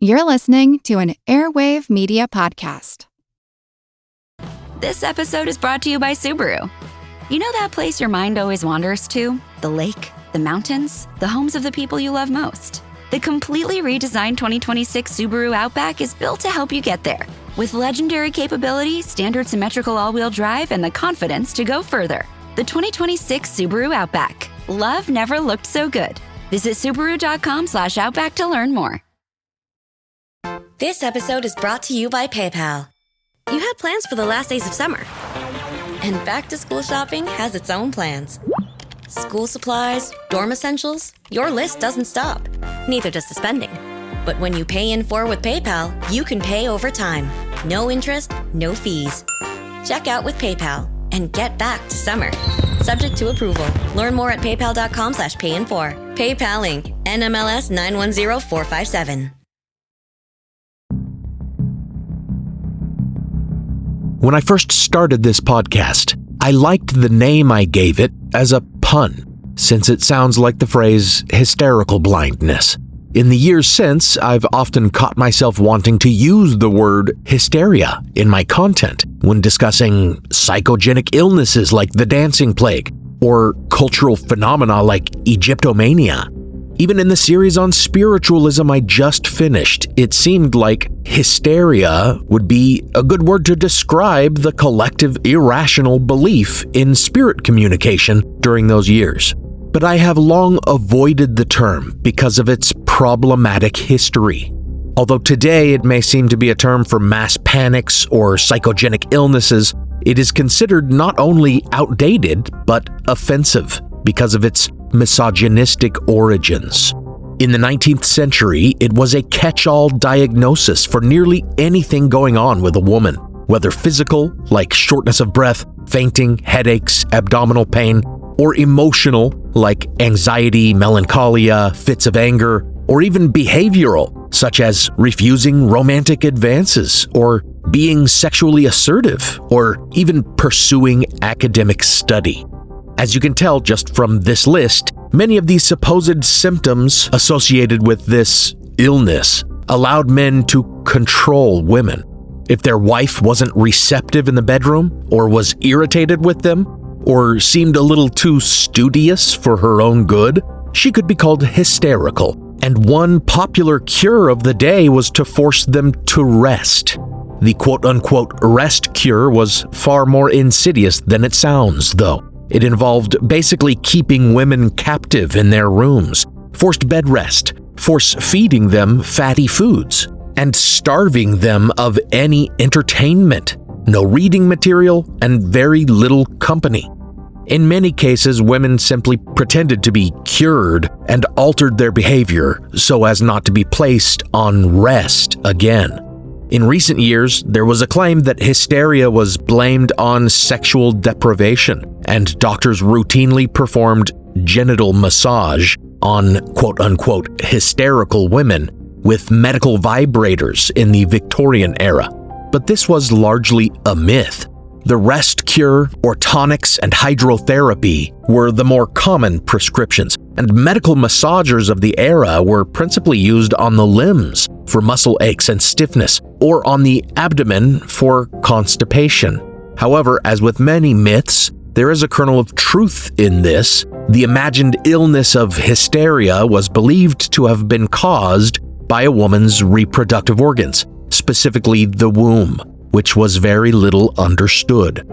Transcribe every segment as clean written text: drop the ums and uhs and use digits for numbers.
You're listening to an Airwave Media Podcast. This episode is brought to you by Subaru. You know that place your mind always wanders to? The lake, the mountains, the homes of the people you love most. The completely redesigned 2026 Subaru Outback is built to help you get there. With legendary capability, standard symmetrical all-wheel drive, and the confidence to go further. The 2026 Subaru Outback. Love never looked so good. Visit Subaru.com/Outback to learn more. This episode is brought to you by PayPal. You had plans for the last days of summer. And back-to-school shopping has its own plans. School supplies, dorm essentials, your list doesn't stop. Neither does the spending. But when you pay in full with PayPal, you can pay over time. No interest, no fees. Check out with PayPal and get back to summer. Subject to approval. Learn more at paypal.com/payinfor. PayPal Inc. NMLS 910457. When I first started this podcast, I liked the name I gave it as a pun, since it sounds like the phrase hysterical blindness. In the years since, I've often caught myself wanting to use the word hysteria in my content when discussing psychogenic illnesses like the dancing plague or cultural phenomena like Egyptomania. Even in the series on spiritualism I just finished, it seemed like hysteria would be a good word to describe the collective irrational belief in spirit communication during those years. But I have long avoided the term because of its problematic history. Although today it may seem to be a term for mass panics or psychogenic illnesses, it is considered not only outdated, but offensive because of its misogynistic origins. In the 19th century, it was a catch-all diagnosis for nearly anything going on with a woman, whether physical, like shortness of breath, fainting, headaches, abdominal pain, or emotional, like anxiety, melancholia, fits of anger, or even behavioral, such as refusing romantic advances, or being sexually assertive, or even pursuing academic study. As you can tell just from this list, many of these supposed symptoms associated with this illness allowed men to control women. If their wife wasn't receptive in the bedroom, or was irritated with them, or seemed a little too studious for her own good, she could be called hysterical. And one popular cure of the day was to force them to rest. The quote-unquote rest cure was far more insidious than it sounds, though. It involved basically keeping women captive in their rooms, forced bed rest, force-feeding them fatty foods, and starving them of any entertainment, no reading material, and very little company. In many cases, women simply pretended to be cured and altered their behavior so as not to be placed on rest again. In recent years, there was a claim that hysteria was blamed on sexual deprivation, and doctors routinely performed genital massage on quote-unquote hysterical women with medical vibrators in the Victorian era. But this was largely a myth. The rest cure, or tonics and hydrotherapy were the more common prescriptions, and medical massagers of the era were principally used on the limbs for muscle aches and stiffness, or on the abdomen for constipation. However, as with many myths, there is a kernel of truth in this. The imagined illness of hysteria was believed to have been caused by a woman's reproductive organs, specifically the womb, which was very little understood.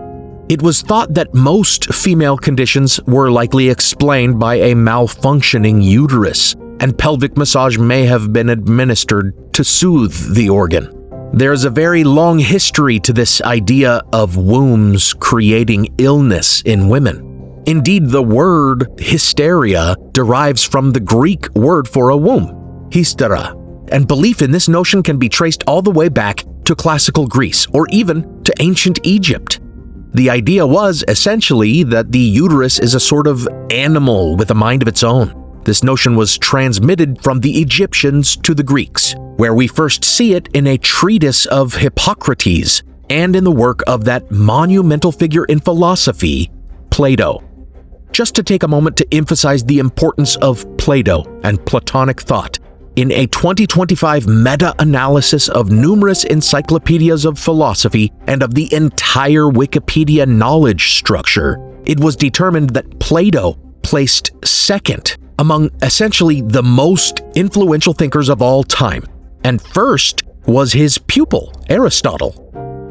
It was thought that most female conditions were likely explained by a malfunctioning uterus, and pelvic massage may have been administered to soothe the organ. There is a very long history to this idea of wombs creating illness in women. Indeed, the word hysteria derives from the Greek word for a womb, hystera, and belief in this notion can be traced all the way back to classical Greece or even to ancient Egypt. The idea was essentially that the uterus is a sort of animal with a mind of its own. This notion was transmitted from the Egyptians to the Greeks, where we first see it in a treatise of Hippocrates and in the work of that monumental figure in philosophy, Plato. Just to take a moment to emphasize the importance of Plato and Platonic thought, in a 2025 meta-analysis of numerous encyclopedias of philosophy and of the entire Wikipedia knowledge structure, it was determined that Plato placed second among essentially the most influential thinkers of all time, and first was his pupil, Aristotle.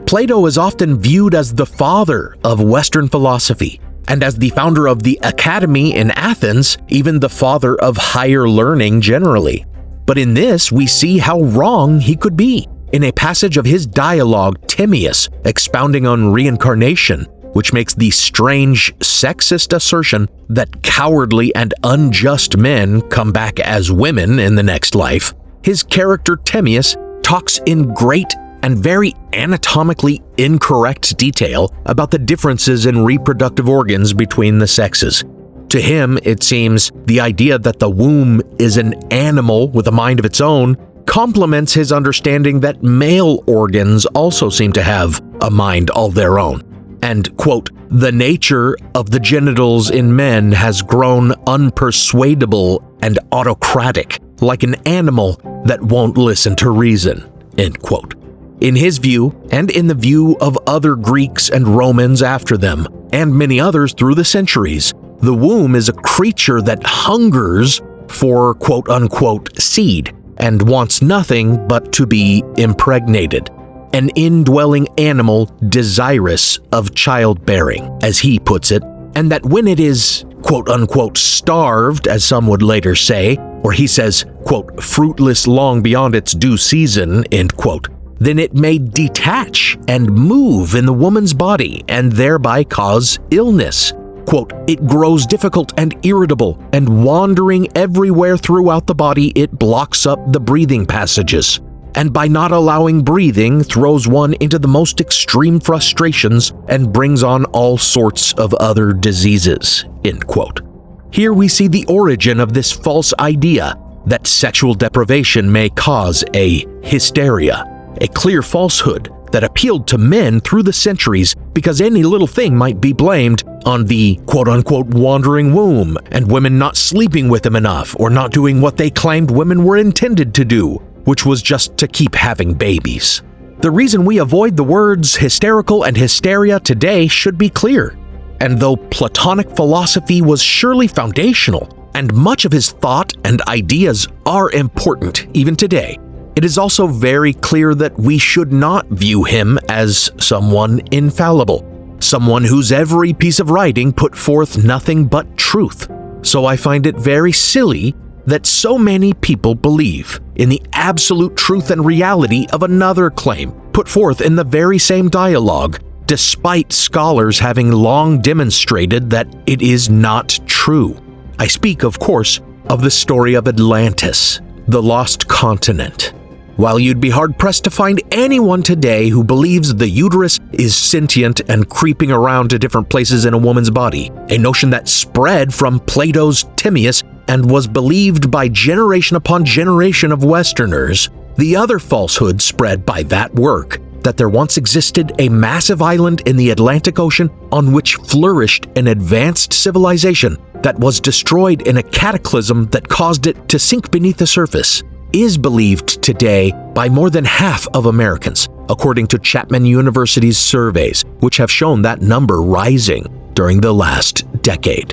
Plato is often viewed as the father of Western philosophy, and as the founder of the Academy in Athens, even the father of higher learning generally. But in this, we see how wrong he could be. In a passage of his dialogue, Timaeus, expounding on reincarnation, which makes the strange, sexist assertion that cowardly and unjust men come back as women in the next life, his character Timaeus talks in great and very anatomically incorrect detail about the differences in reproductive organs between the sexes. To him, it seems the idea that the womb is an animal with a mind of its own complements his understanding that male organs also seem to have a mind all their own. And, quote, the nature of the genitals in men has grown unpersuadable and autocratic, like an animal that won't listen to reason, end quote. In his view, and in the view of other Greeks and Romans after them, and many others through the centuries, the womb is a creature that hungers for quote-unquote seed and wants nothing but to be impregnated. An indwelling animal desirous of childbearing, as he puts it, and that when it is quote-unquote starved, as some would later say, or he says, quote, fruitless long beyond its due season, end quote, then it may detach and move in the woman's body and thereby cause illness. Quote, it grows difficult and irritable, and wandering everywhere throughout the body, it blocks up the breathing passages. And by not allowing breathing, throws one into the most extreme frustrations and brings on all sorts of other diseases, end quote. Here we see the origin of this false idea that sexual deprivation may cause a hysteria, a clear falsehood that appealed to men through the centuries because any little thing might be blamed on the quote-unquote wandering womb and women not sleeping with him enough or not doing what they claimed women were intended to do, which was just to keep having babies. The reason we avoid the words hysterical and hysteria today should be clear. And though Platonic philosophy was surely foundational, and much of his thought and ideas are important even today, it is also very clear that we should not view him as someone infallible, someone whose every piece of writing put forth nothing but truth. So I find it very silly that so many people believe in the absolute truth and reality of another claim put forth in the very same dialogue, despite scholars having long demonstrated that it is not true. I speak, of course, of the story of Atlantis, the lost continent. While you'd be hard-pressed to find anyone today who believes the uterus is sentient and creeping around to different places in a woman's body, a notion that spread from Plato's Timaeus and was believed by generation upon generation of Westerners, the other falsehood spread by that work, that there once existed a massive island in the Atlantic Ocean on which flourished an advanced civilization that was destroyed in a cataclysm that caused it to sink beneath the surface, is believed today by more than half of Americans, according to Chapman University's surveys, which have shown that number rising during the last decade.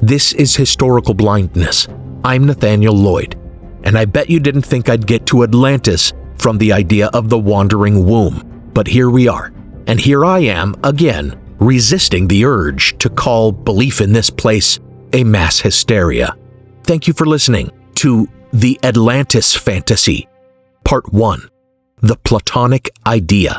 This is historical blindness. I'm Nathaniel Lloyd, and I bet you didn't think I'd get to Atlantis from the idea of the wandering womb. But here we are, and here I am again, resisting the urge to call belief in this place a mass hysteria. Thank you for listening to The Atlantis Fantasy, Part 1, The Platonic Idea.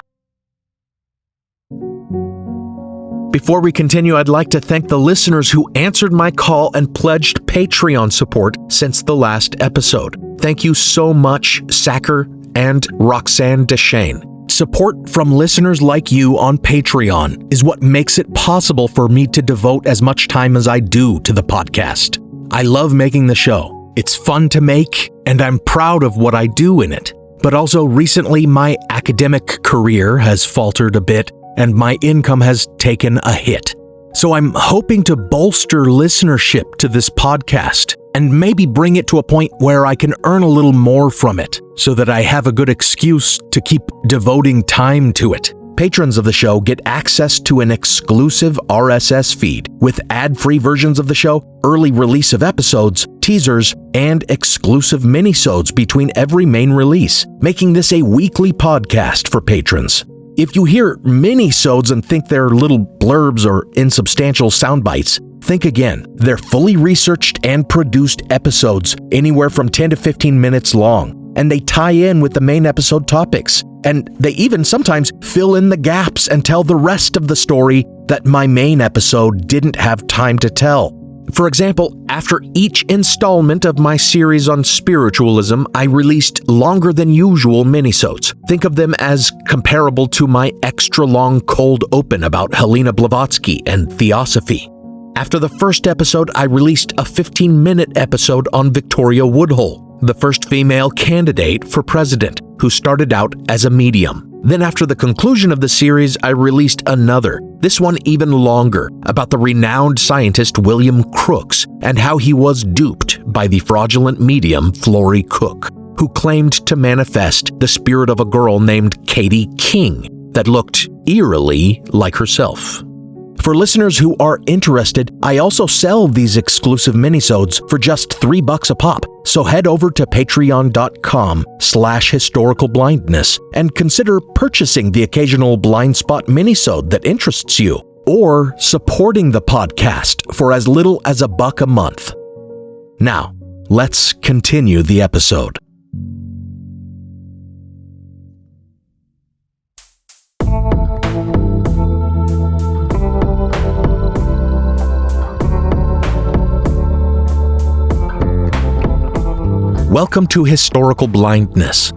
Before we continue, I'd like to thank the listeners who answered my call and pledged Patreon support since the last episode. Thank you so much, Sacker and Roxanne Deshane. Support from listeners like you on Patreon is what makes it possible for me to devote as much time as I do to the podcast. I love making the show. It's fun to make, and I'm proud of what I do in it. But also recently, my academic career has faltered a bit, and my income has taken a hit. So I'm hoping to bolster listenership to this podcast and maybe bring it to a point where I can earn a little more from it, so that I have a good excuse to keep devoting time to it. Patrons of the show get access to an exclusive RSS feed with ad-free versions of the show, early release of episodes, teasers, and exclusive minisodes between every main release, making this a weekly podcast for patrons. If you hear minisodes and think they're little blurbs or insubstantial sound bites, think again. They're fully researched and produced episodes, anywhere from 10 to 15 minutes long, and they tie in with the main episode topics. And they even sometimes fill in the gaps and tell the rest of the story that my main episode didn't have time to tell. For example, after each installment of my series on spiritualism, I released longer than usual minisodes. Think of them as comparable to my extra-long cold open about Helena Blavatsky and Theosophy. After the first episode, I released a 15-minute episode on Victoria Woodhull, the first female candidate for president, who started out as a medium. Then after the conclusion of the series, I released another, this one even longer, about the renowned scientist William Crookes and how he was duped by the fraudulent medium Florrie Cook, who claimed to manifest the spirit of a girl named Katie King that looked eerily like herself. For listeners who are interested, I also sell these exclusive minisodes for just $3 a pop. So head over to patreon.com/historicalblindness and consider purchasing the occasional blind spot minisode that interests you, or supporting the podcast for as little as $1 a month. Now, let's continue the episode. Welcome to Historical Blindness.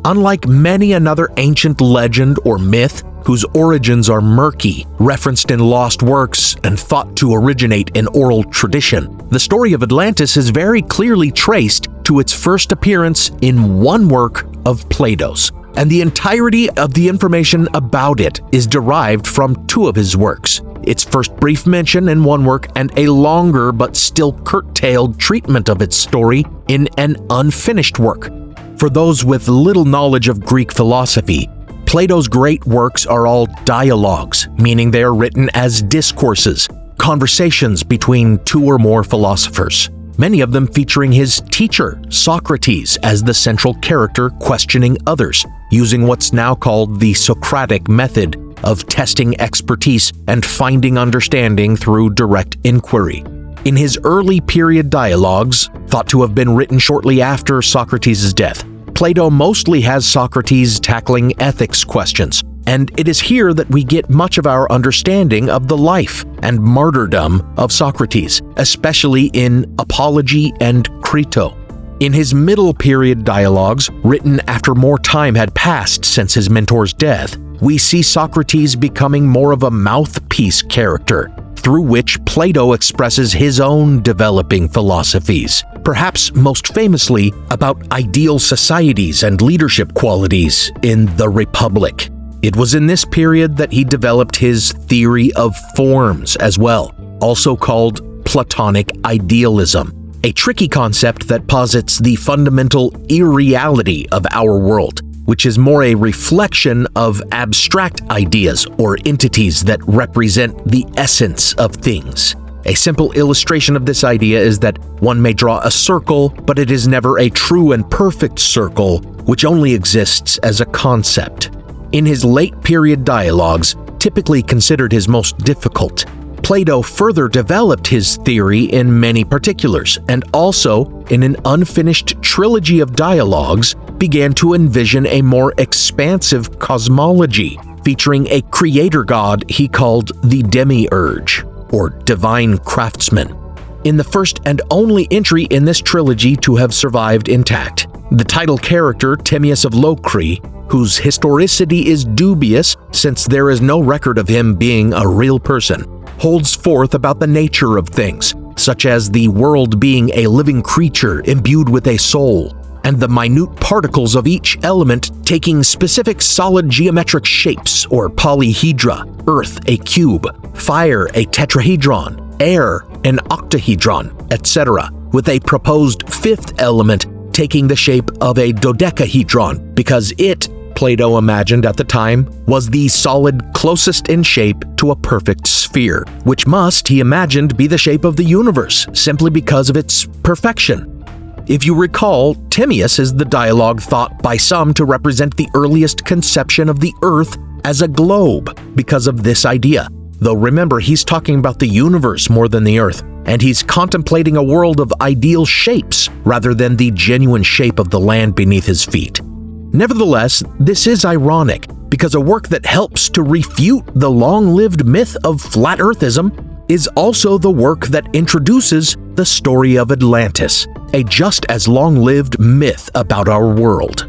Unlike many another ancient legend or myth whose origins are murky, referenced in lost works, and thought to originate in oral tradition, the story of Atlantis is very clearly traced to its first appearance in one work of Plato's, and the entirety of the information about it is derived from two of his works. Its first brief mention in one work and a longer but still curtailed treatment of its story in an unfinished work. For those with little knowledge of Greek philosophy, Plato's great works are all dialogues, meaning they are written as discourses, conversations between two or more philosophers, many of them featuring his teacher, Socrates, as the central character questioning others, using what's now called the Socratic method of testing expertise and finding understanding through direct inquiry. In his early period dialogues, thought to have been written shortly after Socrates' death, Plato mostly has Socrates tackling ethics questions, and it is here that we get much of our understanding of the life and martyrdom of Socrates, especially in Apology and Crito. In his middle period dialogues, written after more time had passed since his mentor's death, we see Socrates becoming more of a mouthpiece character, through which Plato expresses his own developing philosophies, perhaps most famously about ideal societies and leadership qualities in the Republic. It was in this period that he developed his theory of forms as well, also called Platonic idealism, a tricky concept that posits the fundamental irreality of our world, which is more a reflection of abstract ideas or entities that represent the essence of things. A simple illustration of this idea is that one may draw a circle, but it is never a true and perfect circle, which only exists as a concept. In his late period dialogues, typically considered his most difficult, Plato further developed his theory in many particulars, and also, in an unfinished trilogy of dialogues, began to envision a more expansive cosmology, featuring a creator god he called the Demiurge, or divine craftsman. In the first and only entry in this trilogy to have survived intact, the title character Timaeus of Locri, whose historicity is dubious since there is no record of him being a real person, holds forth about the nature of things, such as the world being a living creature imbued with a soul, and the minute particles of each element taking specific solid geometric shapes or polyhedra, earth a cube, fire a tetrahedron, air an octahedron, etc., with a proposed fifth element taking the shape of a dodecahedron, because it, Plato imagined at the time, was the solid closest in shape to a perfect sphere, which must, he imagined, be the shape of the universe, simply because of its perfection. If you recall, Timaeus is the dialogue thought by some to represent the earliest conception of the Earth as a globe because of this idea. Though remember, he's talking about the universe more than the Earth, and he's contemplating a world of ideal shapes rather than the genuine shape of the land beneath his feet. Nevertheless, this is ironic, because a work that helps to refute the long-lived myth of flat earthism is also the work that introduces the story of Atlantis, a just as long-lived myth about our world.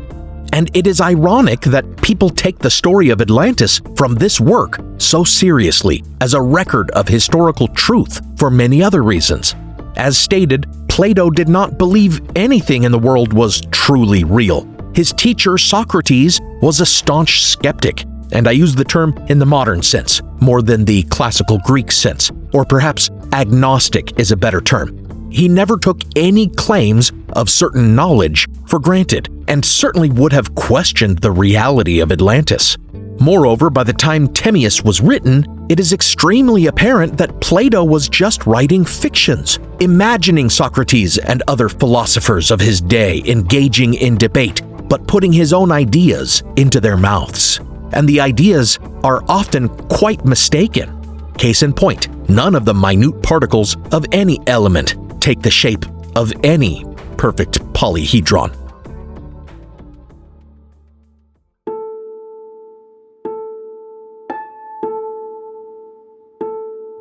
And it is ironic that people take the story of Atlantis from this work so seriously as a record of historical truth for many other reasons. As stated, Plato did not believe anything in the world was truly real. His teacher, Socrates, was a staunch skeptic, and I use the term in the modern sense, more than the classical Greek sense, or perhaps agnostic is a better term. He never took any claims of certain knowledge for granted, and certainly would have questioned the reality of Atlantis. Moreover, by the time Timaeus was written, it is extremely apparent that Plato was just writing fictions, imagining Socrates and other philosophers of his day engaging in debate, but putting his own ideas into their mouths. And the ideas are often quite mistaken. Case in point, none of the minute particles of any element take the shape of any perfect polyhedron.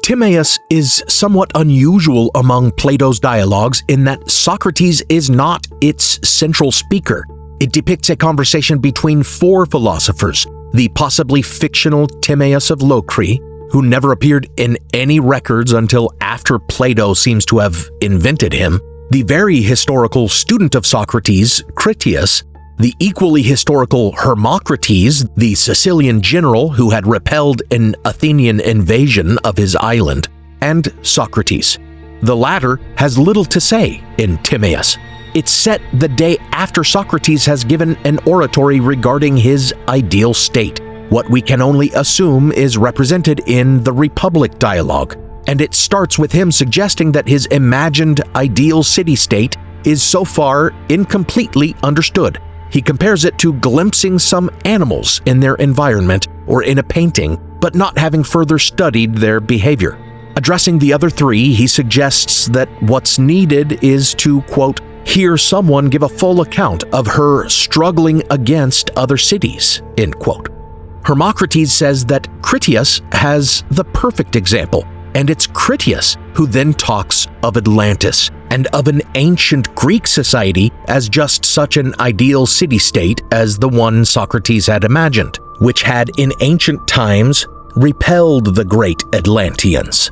Timaeus is somewhat unusual among Plato's dialogues in that Socrates is not its central speaker. It depicts a conversation between four philosophers, the possibly fictional Timaeus of Locri, who never appeared in any records until after Plato seems to have invented him, the very historical student of Socrates, Critias, the equally historical Hermocrates, the Sicilian general who had repelled an Athenian invasion of his island, and Socrates. The latter has little to say in Timaeus. It's set the day after Socrates has given an oratory regarding his ideal state, what we can only assume is represented in the Republic dialogue, and it starts with him suggesting that his imagined ideal city-state is so far incompletely understood. He compares it to glimpsing some animals in their environment or in a painting, but not having further studied their behavior. Addressing the other three, he suggests that what's needed is to, quote, hear someone give a full account of her struggling against other cities, end quote. Hermocrates says that Critias has the perfect example, and it's Critias who then talks of Atlantis and of an ancient Greek society as just such an ideal city-state as the one Socrates had imagined, which had in ancient times repelled the great Atlanteans.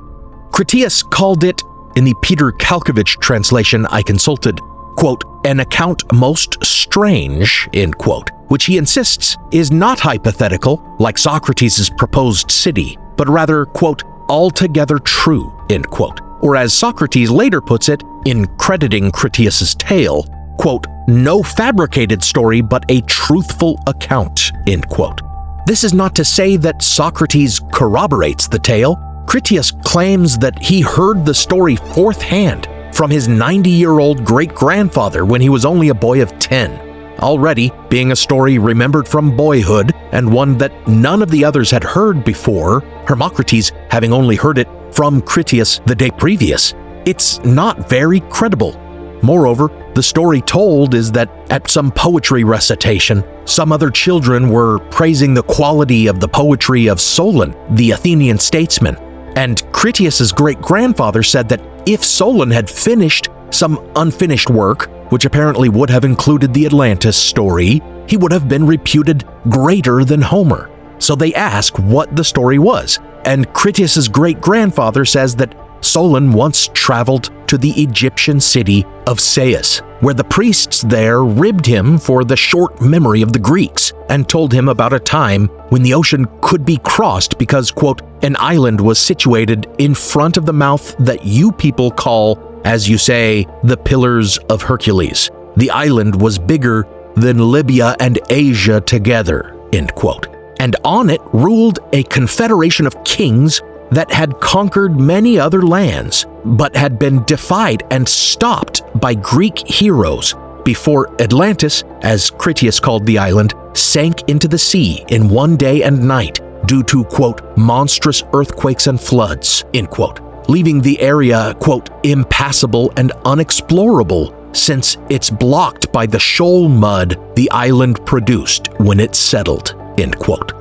Critias called it, in the Peter Kalkovich translation I consulted, quote, an account most strange, end quote, which he insists is not hypothetical, like Socrates' proposed city, but rather, quote, altogether true, end quote. Or as Socrates later puts it, in crediting Critias' tale, quote, no fabricated story, but a truthful account, end quote. This is not to say that Socrates corroborates the tale. Critias claims that he heard the story fourth hand from his 90-year-old great-grandfather when he was only a boy of 10. Already being a story remembered from boyhood and one that none of the others had heard before, Hermocrates having only heard it from Critias the day previous, it's not very credible. Moreover, the story told is that at some poetry recitation, some other children were praising the quality of the poetry of Solon, the Athenian statesman, and Critias' great-grandfather said that if Solon had finished some unfinished work, which apparently would have included the Atlantis story, he would have been reputed greater than Homer. So they ask what the story was, and Critias' great-grandfather says that Solon once traveled to the Egyptian city of Sais, where the priests there ribbed him for the short memory of the Greeks and told him about a time when the ocean could be crossed because, quote, an island was situated in front of the mouth that you people call as you say, the Pillars of Hercules. The island was bigger than Libya and Asia together, end quote. And on it ruled a confederation of kings that had conquered many other lands, but had been defied and stopped by Greek heroes before Atlantis, as Critias called the island, sank into the sea in one day and night due to, quote, monstrous earthquakes and floods, end quote, leaving the area, quote, impassable and unexplorable since it's blocked by the shoal mud the island produced when it settled, end quote.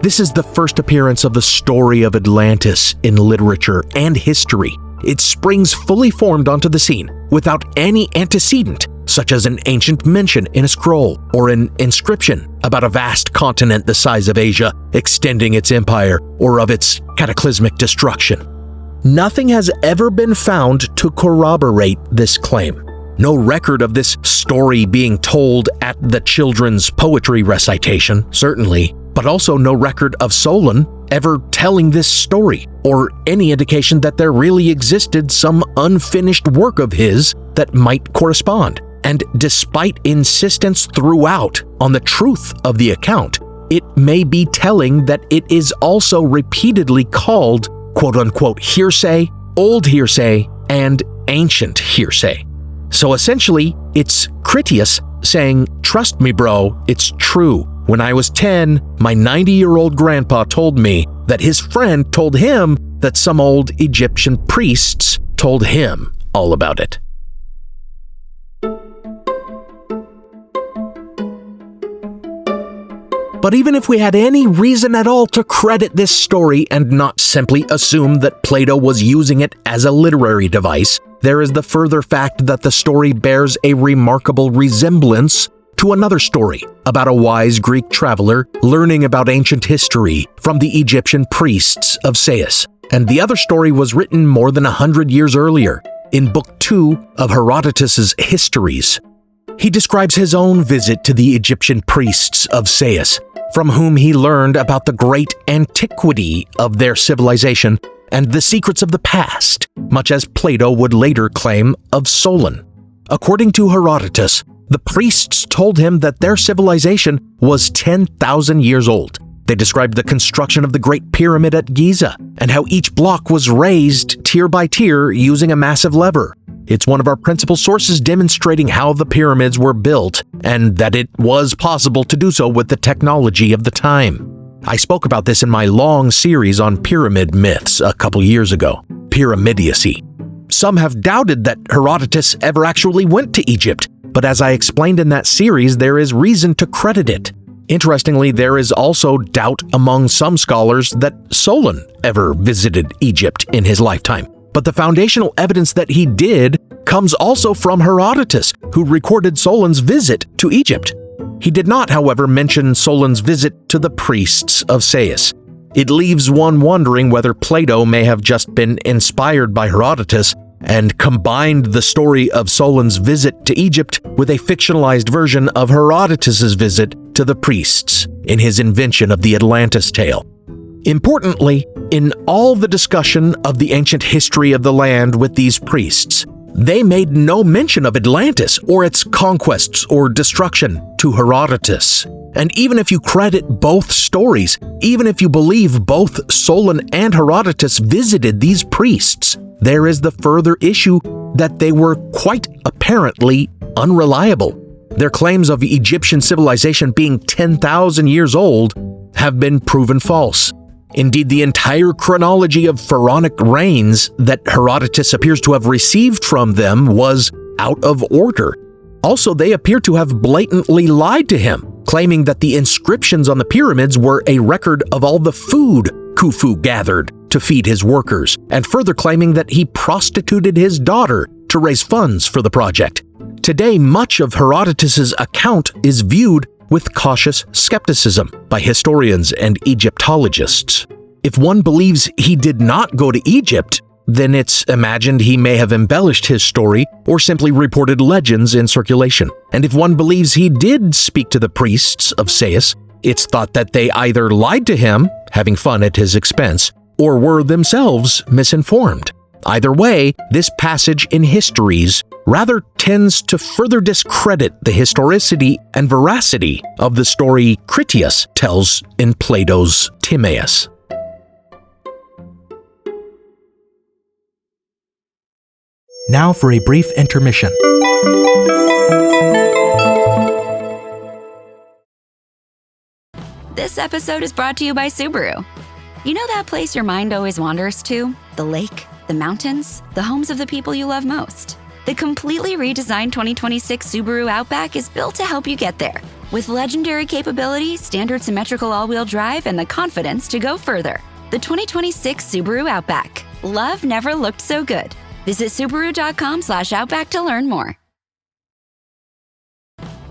This is the first appearance of the story of Atlantis in literature and history. It springs fully formed onto the scene without any antecedent, such as an ancient mention in a scroll or an inscription about a vast continent the size of Asia extending its empire or of its cataclysmic destruction. Nothing has ever been found to corroborate this claim. No record of this story being told at the children's poetry recitation, certainly, but also no record of Solon ever telling this story, or any indication that there really existed some unfinished work of his that might correspond. And despite insistence throughout on the truth of the account, it may be telling that it is also repeatedly called, quote-unquote, hearsay, old hearsay, and ancient hearsay. So essentially, it's Critias saying, trust me, bro, it's true. When I was 10, my 90-year-old grandpa told me that his friend told him that some old Egyptian priests told him all about it. But even if we had any reason at all to credit this story and not simply assume that Plato was using it as a literary device, there is the further fact that the story bears a remarkable resemblance to another story about a wise Greek traveler learning about ancient history from the Egyptian priests of Sais. And the other story was written more than 100 years earlier, in Book 2 of Herodotus's Histories. He describes his own visit to the Egyptian priests of Sais, from whom he learned about the great antiquity of their civilization and the secrets of the past, much as Plato would later claim of Solon. According to Herodotus, the priests told him that their civilization was 10,000 years old. They described the construction of the Great Pyramid at Giza and how each block was raised tier by tier using a massive lever. It's one of our principal sources demonstrating how the pyramids were built and that it was possible to do so with the technology of the time. I spoke about this in my long series on pyramid myths a couple years ago, Pyramidiacy. Some have doubted that Herodotus ever actually went to Egypt, but as I explained in that series, there is reason to credit it. Interestingly, there is also doubt among some scholars that Solon ever visited Egypt in his lifetime. But the foundational evidence that he did comes also from Herodotus, who recorded Solon's visit to Egypt. He did not, however, mention Solon's visit to the priests of Sais. It leaves one wondering whether Plato may have just been inspired by Herodotus and combined the story of Solon's visit to Egypt with a fictionalized version of Herodotus's visit to the priests in his invention of the Atlantis tale. Importantly, in all the discussion of the ancient history of the land with these priests, they made no mention of Atlantis or its conquests or destruction to Herodotus. And even if you credit both stories, even if you believe both Solon and Herodotus visited these priests, there is the further issue that they were quite apparently unreliable. Their claims of Egyptian civilization being 10,000 years old have been proven false. Indeed, the entire chronology of pharaonic reigns that Herodotus appears to have received from them was out of order. Also, they appear to have blatantly lied to him, claiming that the inscriptions on the pyramids were a record of all the food Khufu gathered to feed his workers, and further claiming that he prostituted his daughter to raise funds for the project. Today, much of Herodotus's account is viewed with cautious skepticism by historians and Egyptologists. If one believes he did not go to Egypt, then it's imagined he may have embellished his story or simply reported legends in circulation. And if one believes he did speak to the priests of Sais, it's thought that they either lied to him, having fun at his expense, or were themselves misinformed. Either way, this passage in histories rather tends to further discredit the historicity and veracity of the story Critias tells in Plato's Timaeus. Now for a brief intermission. This episode is brought to you by Subaru. You know that place your mind always wanders to? The lake, the mountains, the homes of the people you love most. The completely redesigned 2026 Subaru Outback is built to help you get there. With legendary capability, standard symmetrical all-wheel drive, and the confidence to go further. The 2026 Subaru Outback. Love never looked so good. Visit Subaru.com/Outback to learn more.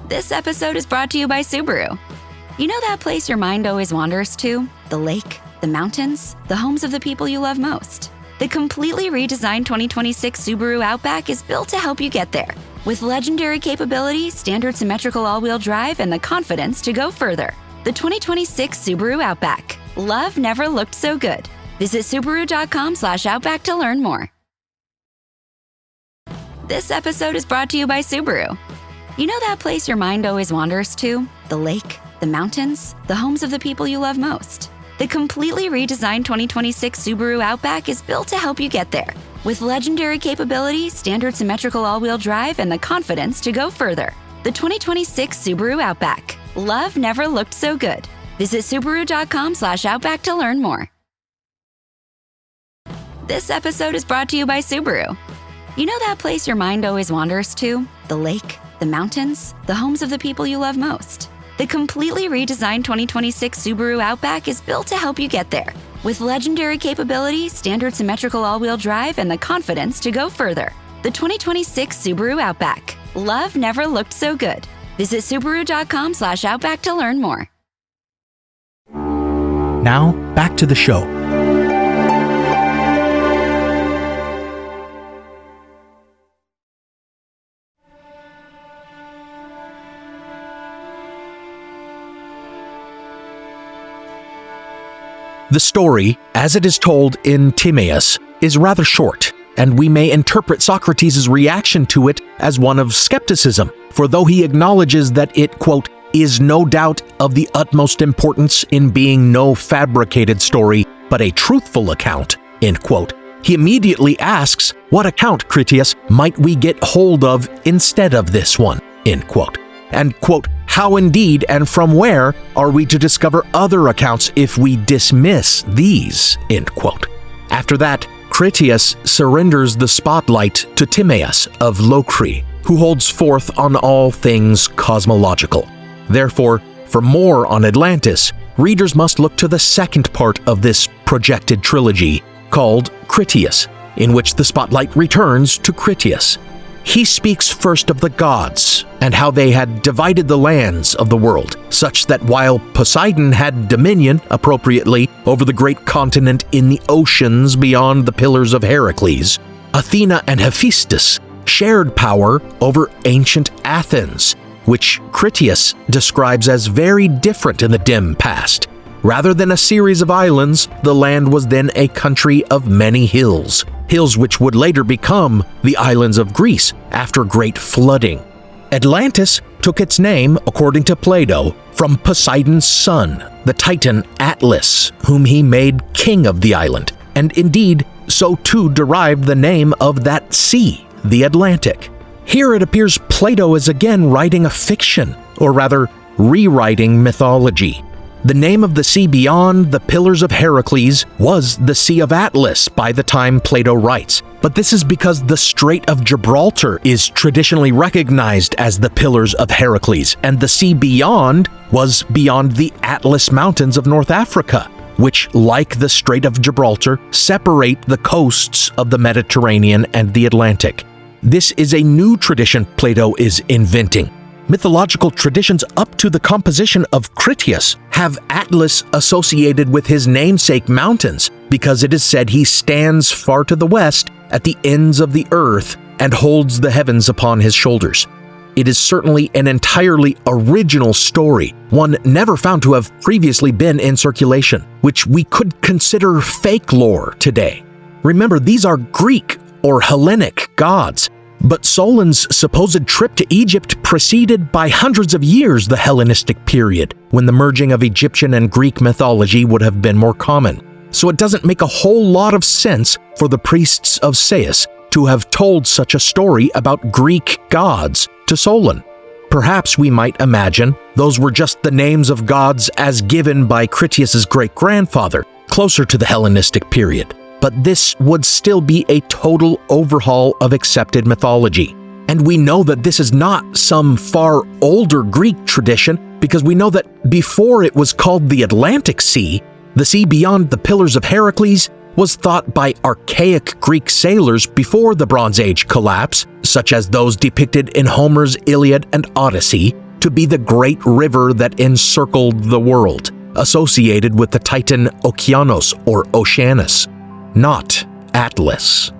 This episode is brought to you by Subaru. You know that place your mind always wanders to? The lake, the mountains, the homes of the people you love most. The completely redesigned 2026 Subaru Outback is built to help you get there. With legendary capability, standard symmetrical all-wheel drive, and the confidence to go further. The 2026 Subaru Outback. Love never looked so good. Visit Subaru.com/Outback to learn more. This episode is brought to you by Subaru. You know that place your mind always wanders to? The lake, the mountains, the homes of the people you love most. The completely redesigned 2026 Subaru Outback is built to help you get there. With legendary capability, standard symmetrical all-wheel drive, and the confidence to go further. The 2026 Subaru Outback. Love never looked so good. Visit Subaru.com/Outback to learn more. This episode is brought to you by Subaru. You know that place your mind always wanders to? The lake, the mountains, the homes of the people you love most. The completely redesigned 2026 Subaru Outback is built to help you get there. With legendary capability, standard symmetrical all-wheel drive, and the confidence to go further. The 2026 Subaru Outback. Love never looked so good. Visit Subaru.com/Outback to learn more. Now, back to the show. The story, as it is told in Timaeus, is rather short, and we may interpret Socrates' reaction to it as one of skepticism, for though he acknowledges that it, quote, is no doubt of the utmost importance in being no fabricated story, but a truthful account, end quote, he immediately asks what account, Critias, might we get hold of instead of this one, end quote. And, quote, how indeed and from where are we to discover other accounts if we dismiss these, end quote. After that, Critias surrenders the spotlight to Timaeus of Locri, who holds forth on all things cosmological. Therefore, for more on Atlantis, readers must look to the second part of this projected trilogy, called Critias, in which the spotlight returns to Critias. He speaks first of the gods and how they had divided the lands of the world, such that while Poseidon had dominion, appropriately, over the great continent in the oceans beyond the Pillars of Heracles, Athena and Hephaestus shared power over ancient Athens, which Critias describes as very different in the dim past. Rather than a series of islands, the land was then a country of many hills, hills which would later become the islands of Greece after great flooding. Atlantis took its name, according to Plato, from Poseidon's son, the Titan Atlas, whom he made king of the island, and indeed, so too derived the name of that sea, the Atlantic. Here it appears Plato is again writing a fiction, or rather, rewriting mythology. The name of the sea beyond the Pillars of Heracles was the Sea of Atlas by the time Plato writes, but this is because the Strait of Gibraltar is traditionally recognized as the Pillars of Heracles, and the sea beyond was beyond the Atlas Mountains of North Africa, which, like the Strait of Gibraltar, separate the coasts of the Mediterranean and the Atlantic. This is a new tradition Plato is inventing. Mythological traditions up to the composition of Critias have Atlas associated with his namesake mountains because it is said he stands far to the west at the ends of the earth and holds the heavens upon his shoulders. It is certainly an entirely original story, one never found to have previously been in circulation, which we could consider fake lore today. Remember, these are Greek or Hellenic gods, but Solon's supposed trip to Egypt preceded by hundreds of years the Hellenistic period, when the merging of Egyptian and Greek mythology would have been more common. So it doesn't make a whole lot of sense for the priests of Sais to have told such a story about Greek gods to Solon. Perhaps we might imagine those were just the names of gods as given by Critias' great-grandfather, closer to the Hellenistic period. But this would still be a total overhaul of accepted mythology. And we know that this is not some far older Greek tradition, because we know that before it was called the Atlantic Sea, the sea beyond the Pillars of Heracles was thought by archaic Greek sailors before the Bronze Age collapse, such as those depicted in Homer's Iliad and Odyssey, to be the great river that encircled the world, associated with the titan Okeanos or Oceanus, not Atlas.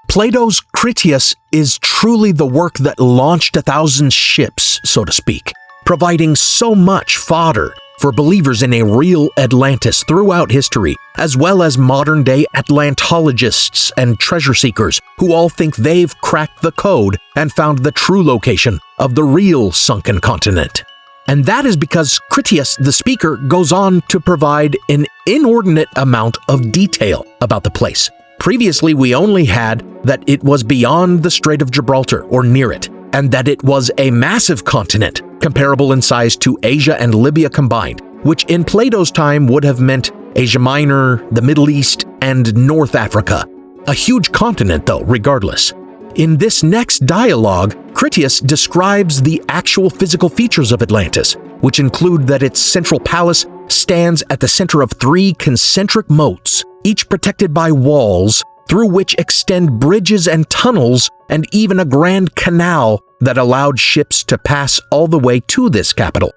Plato's Critias is truly the work that launched 1,000 ships, so to speak, providing so much fodder for believers in a real Atlantis throughout history, as well as modern-day Atlantologists and treasure seekers who all think they've cracked the code and found the true location of the real sunken continent. And that is because Critias, the speaker, goes on to provide an inordinate amount of detail about the place. Previously, we only had that it was beyond the Strait of Gibraltar, or near it, and that it was a massive continent, comparable in size to Asia and Libya combined, which in Plato's time would have meant Asia Minor, the Middle East, and North Africa. A huge continent, though, regardless. In this next dialogue, Critias describes the actual physical features of Atlantis, which include that its central palace stands at the center of 3 concentric moats, each protected by walls, through which extend bridges and tunnels, and even a grand canal that allowed ships to pass all the way to this capital.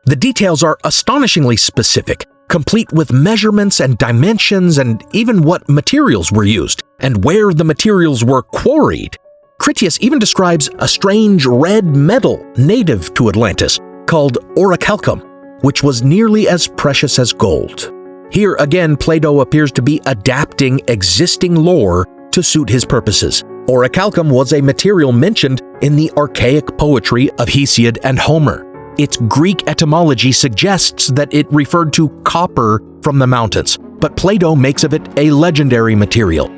The details are astonishingly specific, complete with measurements and dimensions and even what materials were used, and where the materials were quarried. Critias even describes a strange red metal native to Atlantis, called orichalcum, which was nearly as precious as gold. Here again, Plato appears to be adapting existing lore to suit his purposes. Orichalcum was a material mentioned in the archaic poetry of Hesiod and Homer. Its Greek etymology suggests that it referred to copper from the mountains, but Plato makes of it a legendary material.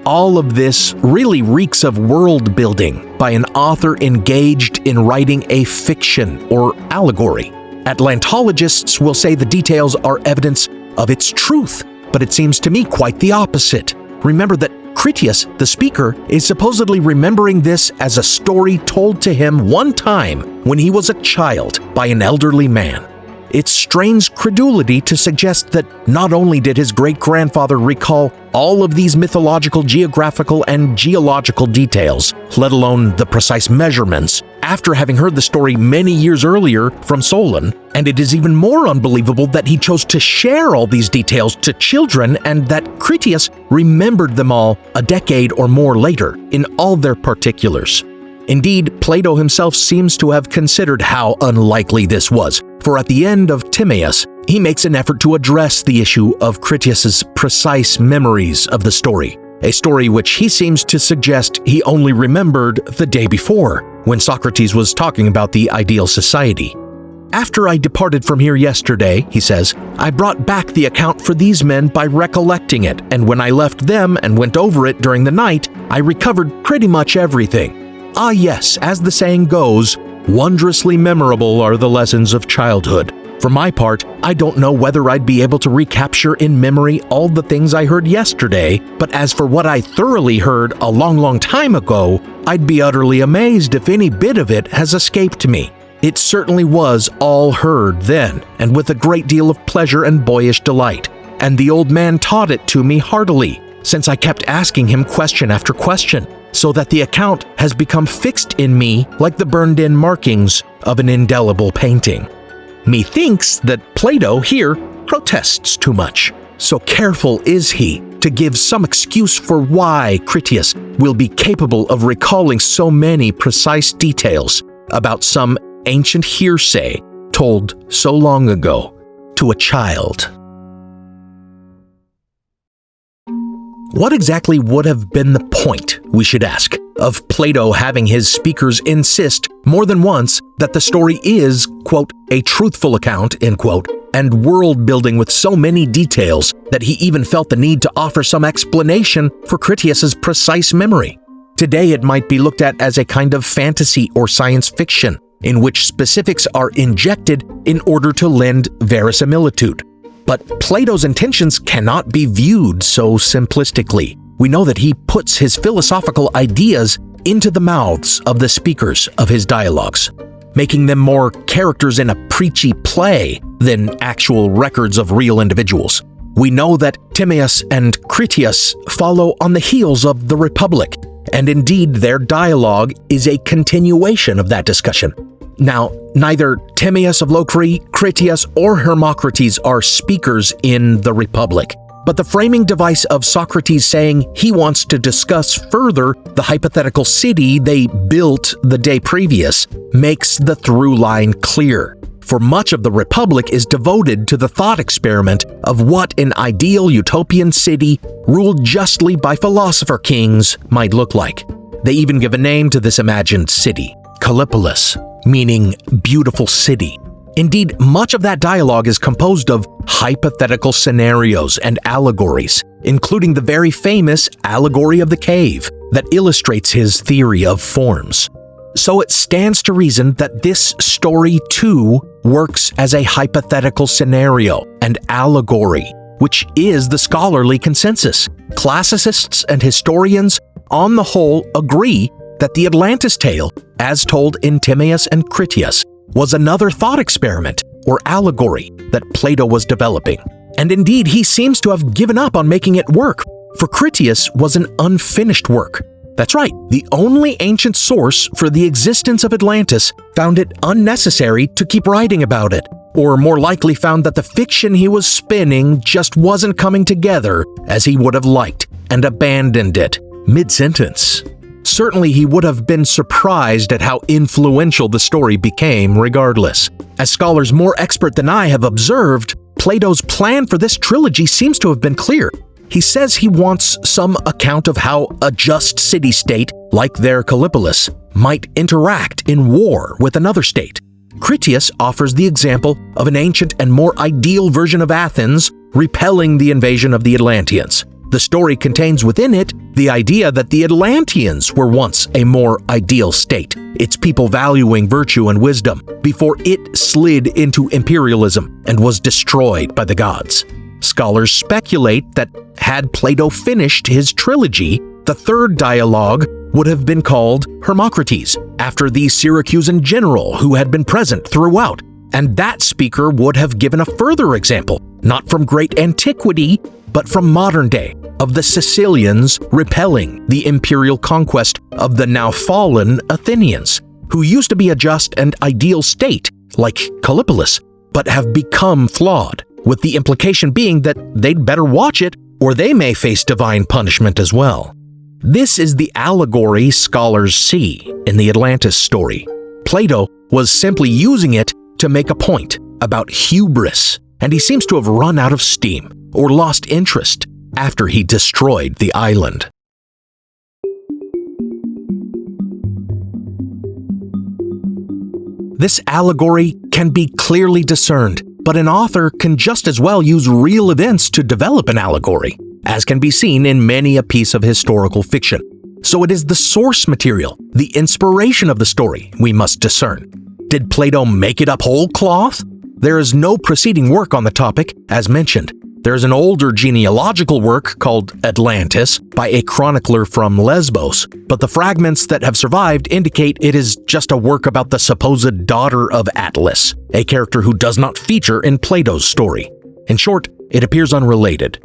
All of this really reeks of world building by an author engaged in writing a fiction or allegory. Atlantologists will say the details are evidence of its truth, but it seems to me quite the opposite. Remember that Critias, the speaker, is supposedly remembering this as a story told to him one time when he was a child by an elderly man. It strains credulity to suggest that not only did his great-grandfather recall all of these mythological, geographical, and geological details, let alone the precise measurements, after having heard the story many years earlier from Solon, and it is even more unbelievable that he chose to share all these details to children and that Critias remembered them all a decade or more later in all their particulars. Indeed, Plato himself seems to have considered how unlikely this was, for at the end of Timaeus, he makes an effort to address the issue of Critias' precise memories of the story, a story which he seems to suggest he only remembered the day before, when Socrates was talking about the ideal society. After I departed from here yesterday, he says, I brought back the account for these men by recollecting it, and when I left them and went over it during the night, I recovered pretty much everything. Ah yes, as the saying goes, wondrously memorable are the lessons of childhood. For my part, I don't know whether I'd be able to recapture in memory all the things I heard yesterday, but as for what I thoroughly heard a long time ago, I'd be utterly amazed if any bit of it has escaped me. It certainly was all heard then, and with a great deal of pleasure and boyish delight, and the old man taught it to me heartily, since I kept asking him question after question, so that the account has become fixed in me like the burned-in markings of an indelible painting. Methinks that Plato here protests too much. So careful is he to give some excuse for why Critias will be capable of recalling so many precise details, about some ancient hearsay told so long ago to a child. What exactly would have been the point, we should ask, of Plato having his speakers insist more than once that the story is, quote, a truthful account, end quote, and world-building with so many details that he even felt the need to offer some explanation for Critias's precise memory? Today it might be looked at as a kind of fantasy or science fiction, in which specifics are injected in order to lend verisimilitude. But Plato's intentions cannot be viewed so simplistically. We know that he puts his philosophical ideas into the mouths of the speakers of his dialogues, making them more characters in a preachy play than actual records of real individuals. We know that Timaeus and Critias follow on the heels of the Republic, and indeed their dialogue is a continuation of that discussion. Now, neither Timaeus of Locri, Critias, or Hermocrates are speakers in the Republic, but the framing device of Socrates saying he wants to discuss further the hypothetical city they built the day previous makes the through line clear. For much of the Republic is devoted to the thought experiment of what an ideal utopian city ruled justly by philosopher kings might look like. They even give a name to this imagined city, Callipolis, meaning beautiful city. Indeed, much of that dialogue is composed of hypothetical scenarios and allegories, including the very famous allegory of the cave that illustrates his theory of forms. So it stands to reason that this story too works as a hypothetical scenario and allegory, which is the scholarly consensus. Classicists and historians on the whole agree that the Atlantis tale, as told in Timaeus and Critias, was another thought experiment or allegory that Plato was developing. And indeed, he seems to have given up on making it work, for Critias was an unfinished work. That's right, the only ancient source for the existence of Atlantis found it unnecessary to keep writing about it, or more likely found that the fiction he was spinning just wasn't coming together as he would have liked, and abandoned it mid-sentence. Certainly he would have been surprised at how influential the story became regardless. As scholars more expert than I have observed, Plato's plan for this trilogy seems to have been clear. He says he wants some account of how a just city-state, like their Callipolis, might interact in war with another state. Critias offers the example of an ancient and more ideal version of Athens repelling the invasion of the Atlanteans. The story contains within it the idea that the Atlanteans were once a more ideal state, its people valuing virtue and wisdom, before it slid into imperialism and was destroyed by the gods. Scholars speculate that had Plato finished his trilogy, the third dialogue would have been called Hermocrates, after the Syracusan general who had been present throughout, and that speaker would have given a further example, not from great antiquity, but from modern day, of the Sicilians repelling the imperial conquest of the now fallen Athenians, who used to be a just and ideal state, like Callipolis, but have become flawed, with the implication being that they'd better watch it, or they may face divine punishment as well. This is the allegory scholars see in the Atlantis story. Plato was simply using it to make a point about hubris, and he seems to have run out of steam or lost interest after he destroyed the island. This allegory can be clearly discerned, but an author can just as well use real events to develop an allegory, as can be seen in many a piece of historical fiction. So it is the source material, the inspiration of the story, we must discern. Did Plato make it up whole cloth? There is no preceding work on the topic, as mentioned. There is an older genealogical work called Atlantis by a chronicler from Lesbos, but the fragments that have survived indicate it is just a work about the supposed daughter of Atlas, a character who does not feature in Plato's story. In short, it appears unrelated.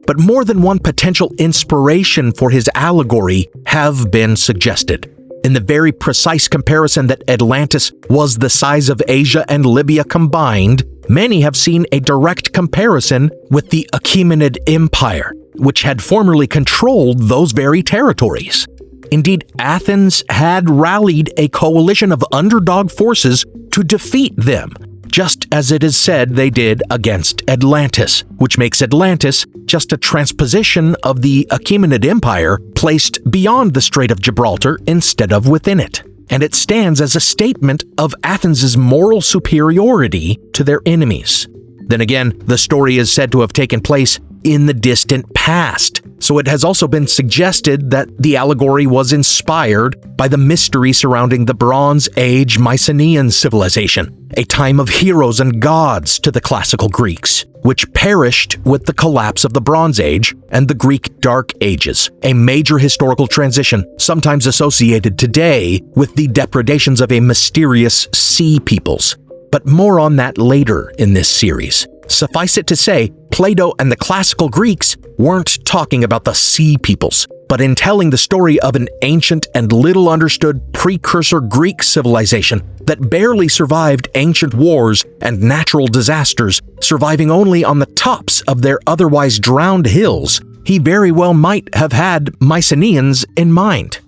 But more than one potential inspiration for his allegory have been suggested. In the very precise comparison that Atlantis was the size of Asia and Libya combined, many have seen a direct comparison with the Achaemenid Empire, which had formerly controlled those very territories. Indeed, Athens had rallied a coalition of underdog forces to defeat them, just as it is said they did against Atlantis, which makes Atlantis just a transposition of the Achaemenid Empire placed beyond the Strait of Gibraltar instead of within it. And it stands as a statement of Athens' moral superiority to their enemies. Then again, the story is said to have taken place in the distant past, so it has also been suggested that the allegory was inspired by the mystery surrounding the Bronze Age Mycenaean civilization, a time of heroes and gods to the classical Greeks, which perished with the collapse of the Bronze Age and the Greek Dark Ages, a major historical transition sometimes associated today with the depredations of a mysterious sea peoples. But more on that later in this series. Suffice it to say, Plato and the classical Greeks weren't talking about the sea peoples, but in telling the story of an ancient and little understood precursor Greek civilization that barely survived ancient wars and natural disasters, surviving only on the tops of their otherwise drowned hills, he very well might have had Mycenaeans in mind.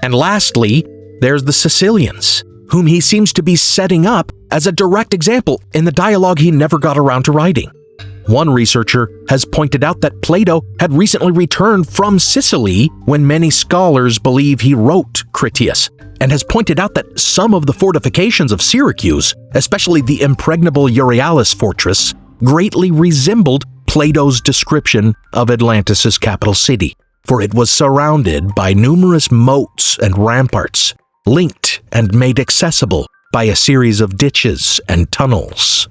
And lastly, there's the Sicilians, whom he seems to be setting up as a direct example in the dialogue he never got around to writing. One researcher has pointed out that Plato had recently returned from Sicily when many scholars believe he wrote Critias, and has pointed out that some of the fortifications of Syracuse, especially the impregnable Euryalus fortress, greatly resembled Plato's description of Atlantis' capital city, for it was surrounded by numerous moats and ramparts, linked and made accessible by a series of ditches and tunnels.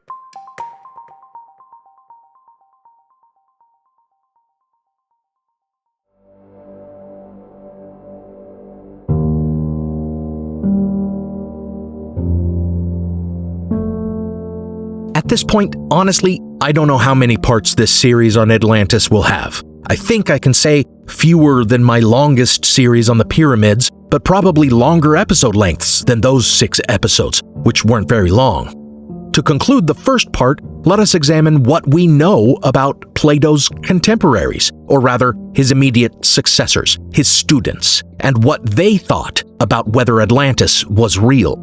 At this point, honestly, I don't know how many parts this series on Atlantis will have. I think I can say fewer than my longest series on the pyramids, but probably longer episode lengths than those 6 episodes, which weren't very long. To conclude the first part, let us examine what we know about Plato's contemporaries, or rather, his immediate successors, his students, and what they thought about whether Atlantis was real.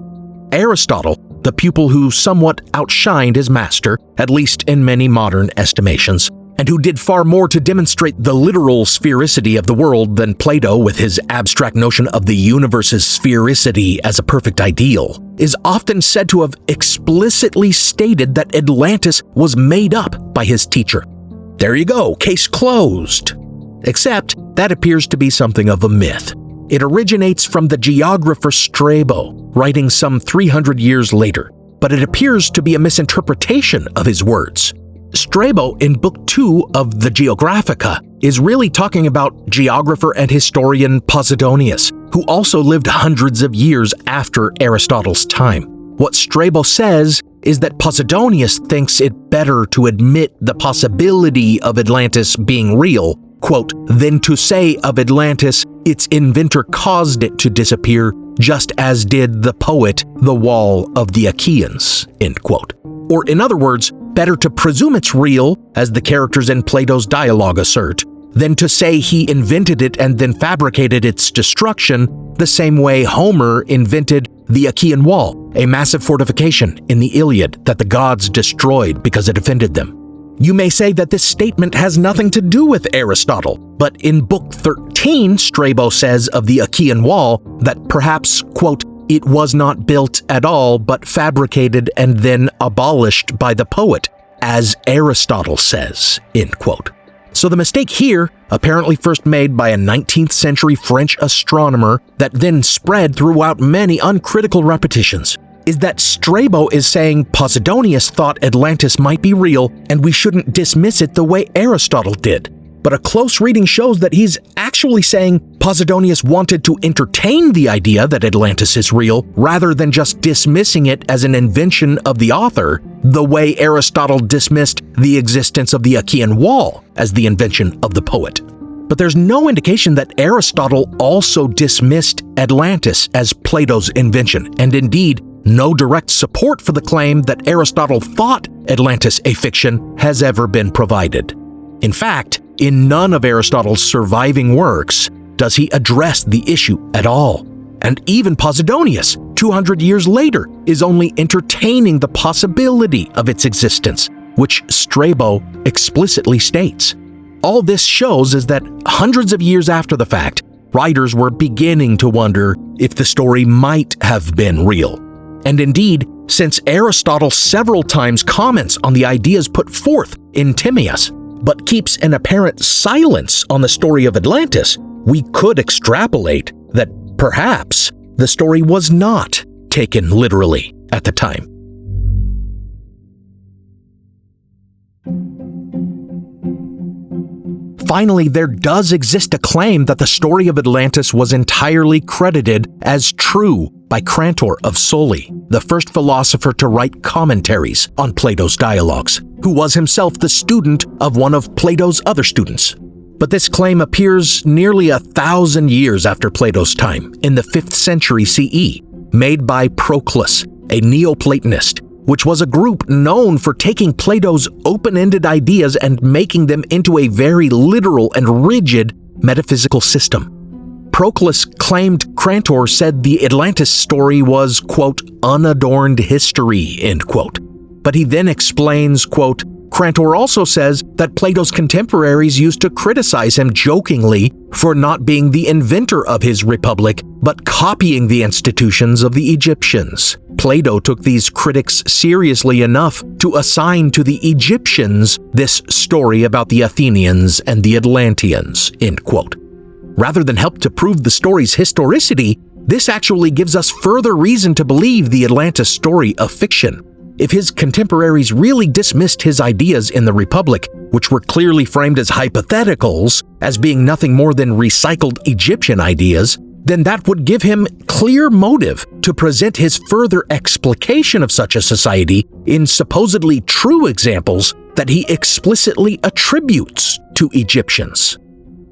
Aristotle, the pupil who somewhat outshined his master, at least in many modern estimations, and who did far more to demonstrate the literal sphericity of the world than Plato with his abstract notion of the universe's sphericity as a perfect ideal, is often said to have explicitly stated that Atlantis was made up by his teacher. There you go, case closed. Except that appears to be something of a myth. It originates from the geographer Strabo, writing some 300 years later, but it appears to be a misinterpretation of his words. Strabo, in Book 2 of the Geographica, is really talking about geographer and historian Posidonius, who also lived hundreds of years after Aristotle's time. What Strabo says is that Posidonius thinks it better to admit the possibility of Atlantis being real, quote, than to say of Atlantis its inventor caused it to disappear, just as did the poet the wall of the Achaeans, end quote. Or in other words, better to presume it's real, as the characters in Plato's dialogue assert, than to say he invented it and then fabricated its destruction the same way Homer invented the Achaean Wall, a massive fortification in the Iliad that the gods destroyed because it offended them. You may say that this statement has nothing to do with Aristotle, but in Book 13, Strabo says of the Achaean Wall that perhaps, quote, it was not built at all, but fabricated and then abolished by the poet, as Aristotle says, end quote. So the mistake here, apparently first made by a 19th century French astronomer that then spread throughout many uncritical repetitions, is that Strabo is saying Posidonius thought Atlantis might be real and we shouldn't dismiss it the way Aristotle did. But a close reading shows that he's actually saying Posidonius wanted to entertain the idea that Atlantis is real rather than just dismissing it as an invention of the author, the way Aristotle dismissed the existence of the Achaean Wall as the invention of the poet. But there's no indication that Aristotle also dismissed Atlantis as Plato's invention, and indeed, no direct support for the claim that Aristotle thought Atlantis a fiction has ever been provided. In fact, in none of Aristotle's surviving works does he address the issue at all. And even Posidonius, 200 years later, is only entertaining the possibility of its existence, which Strabo explicitly states. All this shows is that hundreds of years after the fact, writers were beginning to wonder if the story might have been real. And indeed, since Aristotle several times comments on the ideas put forth in Timaeus, but keeps an apparent silence on the story of Atlantis, we could extrapolate that perhaps the story was not taken literally at the time. Finally, there does exist a claim that the story of Atlantis was entirely credited as true by Crantor of Soli, the first philosopher to write commentaries on Plato's dialogues, who was himself the student of one of Plato's other students. But this claim appears nearly 1,000 years after Plato's time, in the 5th century CE, made by Proclus, a Neoplatonist, which was a group known for taking Plato's open-ended ideas and making them into a very literal and rigid metaphysical system. Proclus claimed Crantor said the Atlantis story was, quote, unadorned history, end quote. But he then explains, quote, Crantor also says that Plato's contemporaries used to criticize him jokingly for not being the inventor of his republic, but copying the institutions of the Egyptians. Plato took these critics seriously enough to assign to the Egyptians this story about the Athenians and the Atlanteans, end quote. Rather than help to prove the story's historicity, this actually gives us further reason to believe the Atlantis story a fiction. If his contemporaries really dismissed his ideas in the Republic, which were clearly framed as hypotheticals, as being nothing more than recycled Egyptian ideas, then that would give him clear motive to present his further explication of such a society in supposedly true examples that he explicitly attributes to Egyptians.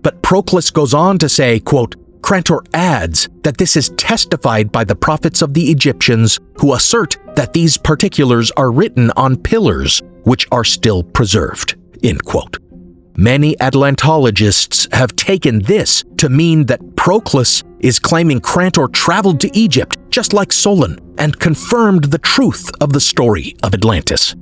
But Proclus goes on to say, quote, Crantor adds that this is testified by the prophets of the Egyptians who assert that these particulars are written on pillars which are still preserved, end quote. Many Atlantologists have taken this to mean that Proclus is claiming Crantor traveled to Egypt just like Solon and confirmed the truth of the story of Atlantis.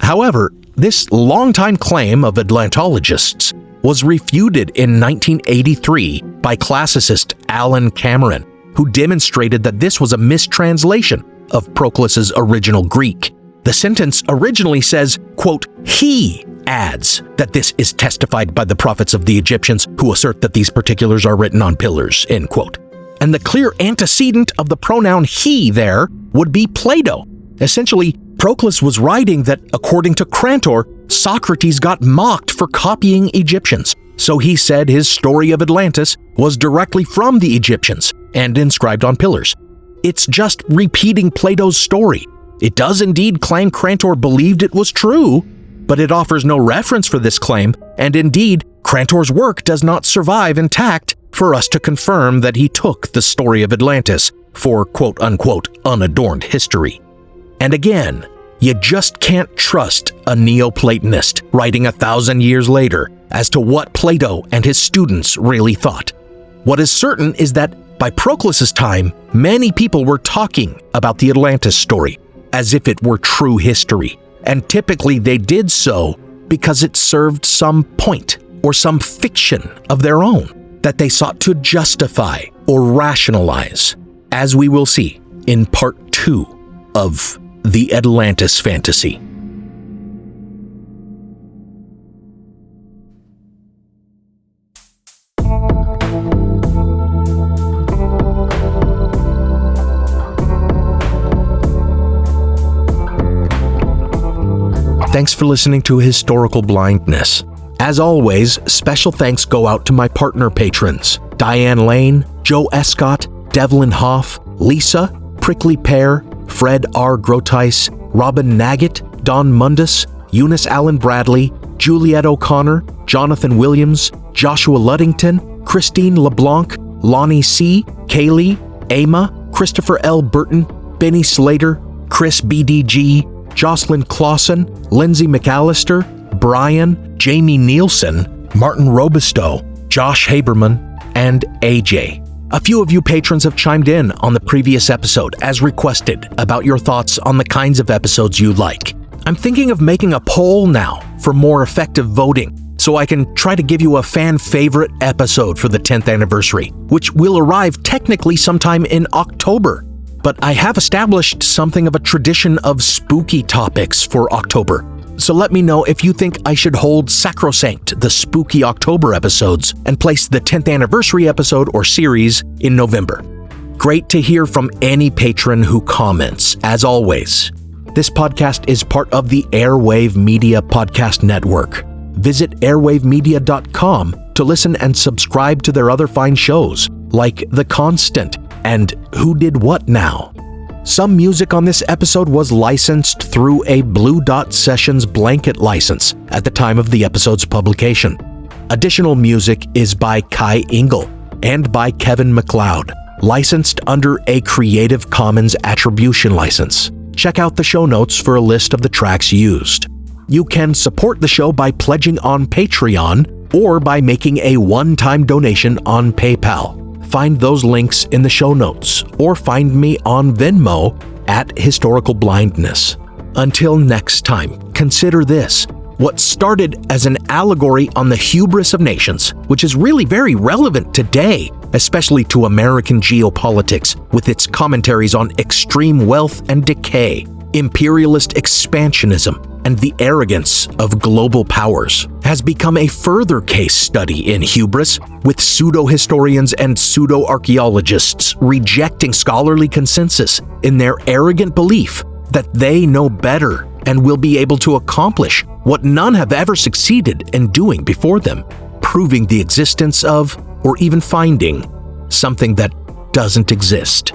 However, this longtime claim of Atlantologists was refuted in 1983 by classicist Alan Cameron, who demonstrated that this was a mistranslation of Proclus's original Greek. The sentence originally says, quote, he adds that this is testified by the prophets of the Egyptians who assert that these particulars are written on pillars, end quote. And the clear antecedent of the pronoun he there would be Plato. Essentially, Proclus was writing that, according to Crantor, Socrates got mocked for copying Egyptians, so he said his story of Atlantis was directly from the Egyptians and inscribed on pillars. It's just repeating Plato's story. It does indeed claim Crantor believed it was true, but it offers no reference for this claim, and indeed, Crantor's work does not survive intact for us to confirm that he took the story of Atlantis for quote-unquote unadorned history. And again, you just can't trust a Neoplatonist writing 1,000 years later as to what Plato and his students really thought. What is certain is that by Proclus's time, many people were talking about the Atlantis story as if it were true history, and typically they did so because it served some point or some fiction of their own that they sought to justify or rationalize, as we will see in part 2 of the Atlantis fantasy. Thanks for listening to Historical Blindness. As always, special thanks go out to my partner patrons, Diane Lane, Joe Escott, Devlin Hoff, Lisa, Prickly Pear, Fred R. Grotice, Robin Naggett, Don Mundus, Eunice Allen Bradley, Juliette O'Connor, Jonathan Williams, Joshua Luddington, Christine LeBlanc, Lonnie C., Kaylee, Ama, Christopher L. Burton, Benny Slater, Chris BDG, Jocelyn Clausen, Lindsay McAllister, Brian, Jamie Nielsen, Martin Robistow, Josh Haberman, and AJ. A few of you patrons have chimed in on the previous episode, as requested, about your thoughts on the kinds of episodes you like. I'm thinking of making a poll now for more effective voting, so I can try to give you a fan favorite episode for the 10th anniversary, which will arrive technically sometime in October. But I have established something of a tradition of spooky topics for October. So let me know if you think I should hold sacrosanct the spooky October episodes and place the 10th anniversary episode or series in November. Great to hear from any patron who comments, as always. This podcast is part of the Airwave Media Podcast Network. Visit airwavemedia.com to listen and subscribe to their other fine shows, like The Constant and Who Did What Now. Some music on this episode was licensed through a Blue Dot Sessions blanket license at the time of the episode's publication. Additional music is by Kai Engel and by Kevin MacLeod, licensed under a Creative Commons Attribution license. Check out the show notes for a list of the tracks used. You can support the show by pledging on Patreon or by making a one-time donation on PayPal. Find those links in the show notes, or find me on Venmo at Historical Blindness. Until next time, consider this. What started as an allegory on the hubris of nations, which is really very relevant today, especially to American geopolitics, with its commentaries on extreme wealth and decay, imperialist expansionism, and the arrogance of global powers, has become a further case study in hubris, with pseudo-historians and pseudo-archaeologists rejecting scholarly consensus in their arrogant belief that they know better and will be able to accomplish what none have ever succeeded in doing before them, proving the existence of, or even finding, something that doesn't exist.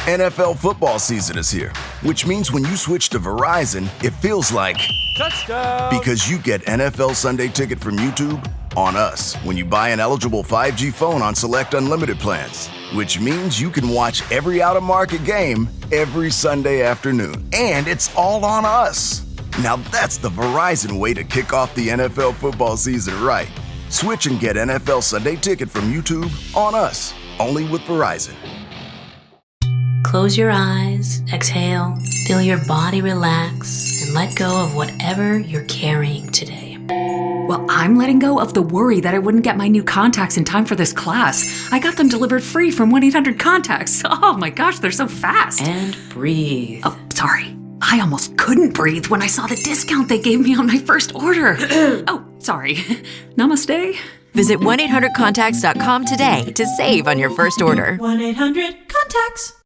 NFL football season is here, which means when you switch to Verizon, it feels like touchdown, because you get NFL Sunday Ticket from YouTube on us when you buy an eligible 5G phone on select unlimited plans, which means you can watch every out-of-market game every Sunday afternoon, and it's all on us. Now that's the Verizon way to kick off the NFL football season right. Switch and get NFL Sunday Ticket from YouTube on us, only with Verizon. Close your eyes, exhale, feel your body relax, and let go of whatever you're carrying today. Well, I'm letting go of the worry that I wouldn't get my new contacts in time for this class. I got them delivered free from 1-800-CONTACTS. Oh my gosh, they're so fast. And breathe. Oh, sorry. I almost couldn't breathe when I saw the discount they gave me on my first order. Oh, sorry. Namaste. Visit 1-800-CONTACTS.com today to save on your first order. 1-800-CONTACTS.